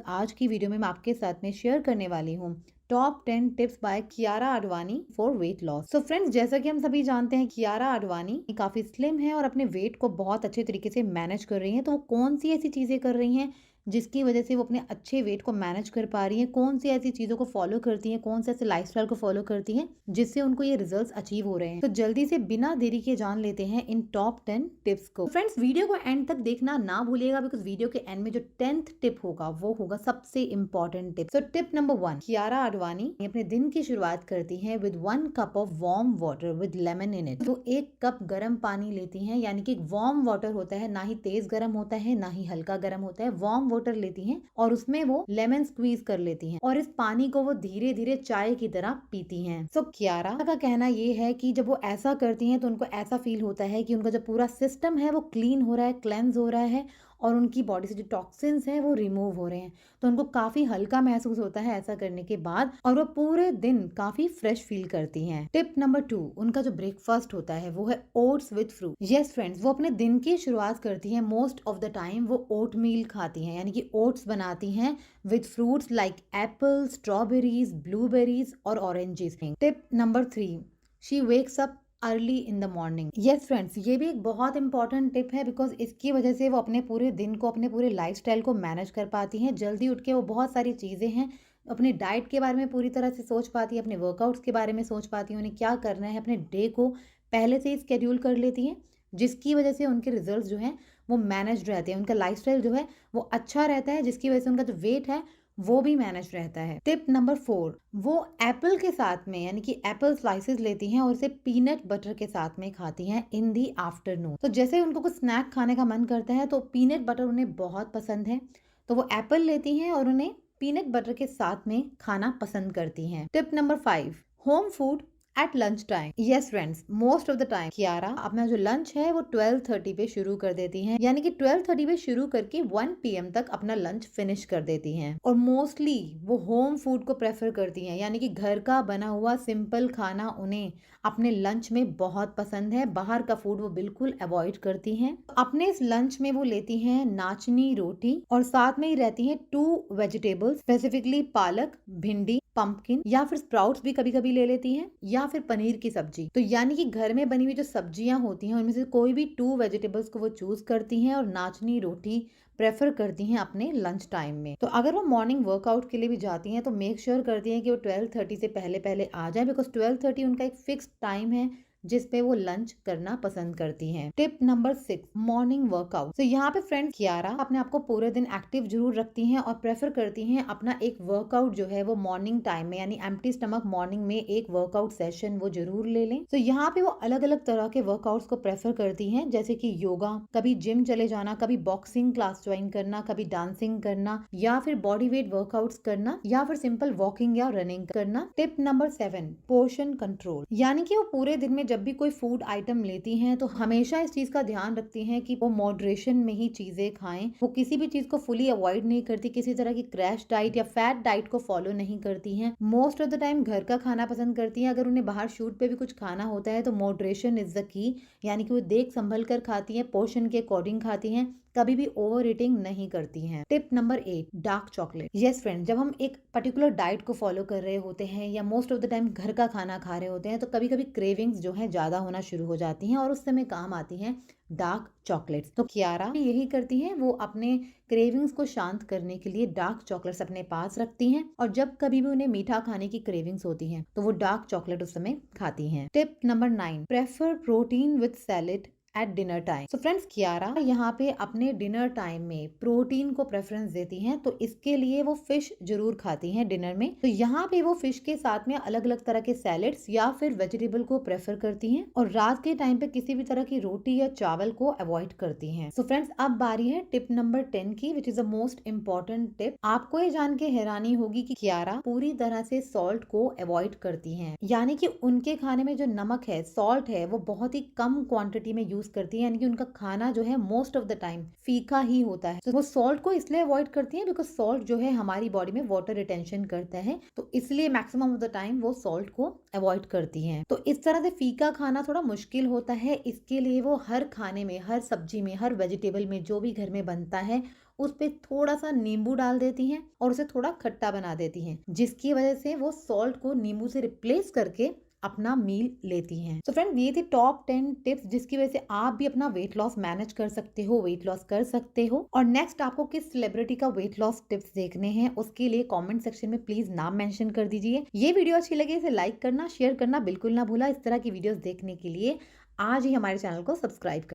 आज की वीडियो में मैं आपके साथ में शेयर करने वाली हूँ top 10 tips by Kiara Advani for weight loss. So friends, जैसा कि हम सभी जानते हैं कियारा आडवाणी काफी स्लिम है और अपने वेट को बहुत अच्छे तरीके से मैनेज कर रही हैं। तो वो कौन सी ऐसी चीजें कर रही हैं जिसकी वजह से वो अपने अच्छे वेट को मैनेज कर पा रही हैं, कौन सी ऐसी चीजों को फॉलो करती हैं, कौन से ऐसे लाइफस्टाइल को फॉलो करती हैं जिससे उनको ये रिजल्ट्स अचीव हो रहे हैं। तो जल्दी से बिना देरी के जान लेते हैं इन टॉप 10 टिप्स को। फ्रेंड्स, वीडियो को एंड तक देखना ना भूलिएगा बिकॉज वीडियो के एंड में जो 10th टिप होगा वो होगा सबसे important tip. So tip number 1, Kiara Advani अपने दिन की शुरुआत करती है with 1 cup of warm water with lemon in it. तो 1 कप गर्म पानी लेती हैं, यानी कि वार्म वाटर होता है, ना ही तेज गर्म होता है ना ही हल्का गर्म होता है। वार्म वाटर लेती हैं और उसमें वो लेमन स्क्वीज कर लेती हैं और इस पानी को वो धीरे धीरे चाय की तरह पीती हैं। सो कियारा का कहना ये है कि जब वो ऐसा करती हैं तो उनको ऐसा फील होता है कि उनका जो पूरा सिस्टम है वो क्लीन हो रहा है, क्लेंज हो रहा है और उनकी बॉडी से जो टॉक्सिन्स हैं वो रिमूव हो रहे हैं। तो उनको काफी हल्का महसूस होता है ऐसा करने के बाद और वो पूरे दिन काफी फ्रेश फील करती हैं। टिप नंबर 2, उनका जो ब्रेकफास्ट होता है वो है oats with fruit. Yes friends, वो अपने दिन की शुरुआत करती हैं मोस्ट ऑफ द टाइम वो ओट मील खाती हैं, यानी कि ओट्स बनाती हैं with fruits like apple, strawberries, blueberries और oranges. Tip number 3, she wakes up early in the morning. Yes friends, ये भी एक बहुत इंपॉर्टेंट टिप है बिकॉज इसकी वजह से वो अपने पूरे दिन को, अपने पूरे लाइफस्टाइल को मैनेज कर पाती हैं। जल्दी उठ के वो बहुत सारी चीज़ें हैं, अपने डाइट के बारे में पूरी तरह से सोच पाती है, अपने वर्कआउट्स के बारे में सोच पाती हैं, उन्हें क्या करना है, अपने डे को पहले से ही स्केड्यूल कर लेती हैं, जिसकी वजह से उनके रिजल्ट जो हैं वो मैनेज रहते हैं, उनका लाइफस्टाइल जो है वो अच्छा रहता है, जिसकी वजह से उनका जो वेट है वो भी मैनेज रहता है। टिप नंबर 4, वो एप्पल के साथ में, यानी कि एप्पल स्लाइसेस लेती हैं और उसे पीनट बटर के साथ में खाती हैं इन दी आफ्टरनून। तो जैसे उनको कुछ स्नैक खाने का मन करता है तो पीनट बटर उन्हें बहुत पसंद है, तो वो एप्पल लेती हैं और उन्हें पीनट बटर के साथ में खाना पसंद करती हैं। Tip number 5, home food at lunch time. Yes friends, most of the time Kiara अपना जो लंच है वो 12:30 पे शुरू कर देती हैं, यानी कि 12:30 पे शुरू करके 1 PM तक अपना लंच फिनिश कर देती हैं और मोस्टली वो होम फूड को प्रेफर करती हैं, यानी कि घर का बना हुआ सिंपल खाना उन्हें अपने लंच में बहुत पसंद है। बाहर का फूड वो बिल्कुल अवॉइड करती हैं। अपने इस लंच में वो लेती हैं नाचनी रोटी और साथ में ही रहती हैं 2 वेजिटेबल्स, स्पेसिफिकली पालक, भिंडी, पंपकिन या फिर स्प्राउट्स भी कभी कभी ले लेती हैं, या फिर पनीर की सब्जी। तो यानी कि घर में बनी हुई जो सब्जियां होती हैं उनमें से कोई भी 2 वेजिटेबल्स को वो चूज करती हैं और नाचनी रोटी प्रेफर करती हैं अपने लंच टाइम में। तो अगर वो मॉर्निंग वर्कआउट के लिए भी जाती हैं तो मेक श्योर करती हैं कि वो 12:30 से पहले पहले आ जाए बिकॉज 12:30 उनका एक फिक्स टाइम है जिस पे वो लंच करना पसंद करती हैं। Tip number 6, morning workout. तो यहाँ पे फ्रेंड्स कियारा अपने आप को पूरे दिन एक्टिव जरूर रखती हैं और प्रेफर करती हैं अपना एक वर्कआउट जो है वो मॉर्निंग टाइम में, यानी एम्प्टी स्टमक मॉर्निंग में एक वर्कआउट सेशन वो जरूर ले लें। तो यहाँ पे वो अलग अलग तरह के वर्कआउट्स को प्रेफर करती हैं, जैसे कि योगा, कभी जिम चले जाना, कभी बॉक्सिंग क्लास ज्वाइन करना, कभी डांसिंग करना या फिर बॉडी वेट वर्कआउट्स करना या फिर सिंपल वॉकिंग या रनिंग करना। टिप नंबर 7, पोर्शन कंट्रोल, यानी कि वो पूरे दिन में जब भी कोई फूड आइटम लेती हैं तो हमेशा इस चीज का ध्यान रखती हैं कि वो मॉडरेशन में ही चीजें खाएं। वो किसी भी चीज को फुली अवॉइड नहीं करती, किसी तरह की क्रैश डाइट या फैट डाइट को फॉलो नहीं करती हैं। मोस्ट ऑफ द टाइम घर का खाना पसंद करती हैं। अगर उन्हें बाहर शूट पे भी कुछ खाना होता है तो मॉडरेशन इज द की, यानी कि वो देख संभल कर खाती हैं, पोर्शन के अकॉर्डिंग खाती हैं, कभी भी ओवर ईटिंग नहीं करती हैं। Tip number 8, dark chocolate. Yes friend, जब हम एक पर्टिकुलर डाइट को फॉलो कर रहे होते हैं या मोस्ट ऑफ द टाइम घर का खाना खा रहे होते हैं तो कभी कभी क्रेविंग्स जो है ज्यादा होना शुरू हो जाती हैं और उस समय काम आती हैं डार्क चॉकलेट्स। तो कियारा यही करती हैं, वो अपने क्रेविंग्स को शांत करने के लिए डार्क चॉकलेट्स अपने पास रखती हैं और जब कभी भी उन्हें मीठा खाने की क्रेविंग्स होती हैं तो वो डार्क चॉकलेट उस समय खाती हैं। Tip number 9, prefer protein with salad at dinner time. So friends, Kiara यहाँ पे अपने डिनर टाइम में प्रोटीन को प्रेफरेंस देती हैं, तो इसके लिए वो फिश जरूर खाती हैं डिनर में। तो यहाँ पे वो फिश के साथ में अलग अलग तरह के सैलेड्स या फिर वेजिटेबल को प्रेफर करती हैं और रात के टाइम पे किसी भी तरह की रोटी या चावल को अवॉइड करती हैं। सो फ्रेंड्स, अब बारी है टिप नंबर 10 की, which is the most important tip. आपको ये जान के हैरानी होगी कि कियारा पूरी तरह से सॉल्ट को अवॉइड करती हैं, यानी कि उनके खाने में जो नमक है, सॉल्ट है, वो बहुत ही कम क्वांटिटी में यूज करती है, यानी कि उनका खाना जो है मोस्ट ऑफ द टाइम फीका ही होता है। तो वो सॉल्ट को इसलिए अवॉइड करती हैं बिकॉज सॉल्ट जो है हमारी बॉडी में वाटर रिटेंशन करता है, तो इसलिए मैक्सिमम ऑफ द टाइम वो सॉल्ट को अवॉइड करती हैं। तो इस तरह से फीका खाना थोड़ा मुश्किल होता है, इसके लिए वो हर खाने में, हर सब्जी में, हर वेजिटेबल में जो भी घर में बनता है उस पे थोड़ा-सा नींबू डाल देती हैं और उसे थोड़ा खट्टा बना देती हैं, जिसकी वजह से वो सॉल्ट को नींबू से रिप्लेस करके अपना मील लेती हैं। सो फ्रेंड्स ये थी टॉप 10 टिप्स जिसकी वजह से आप भी अपना वेट लॉस मैनेज कर सकते हो, वेट लॉस कर सकते हो। और नेक्स्ट आपको किस सेलिब्रिटी का वेट लॉस टिप्स देखने हैं उसके लिए कमेंट सेक्शन में प्लीज नाम मेंशन कर दीजिए। ये वीडियो अच्छी लगे इसे लाइक करना, शेयर करना बिल्कुल ना भूला। इस तरह की वीडियोस देखने के लिए आज ही हमारे चैनल को सब्सक्राइब कर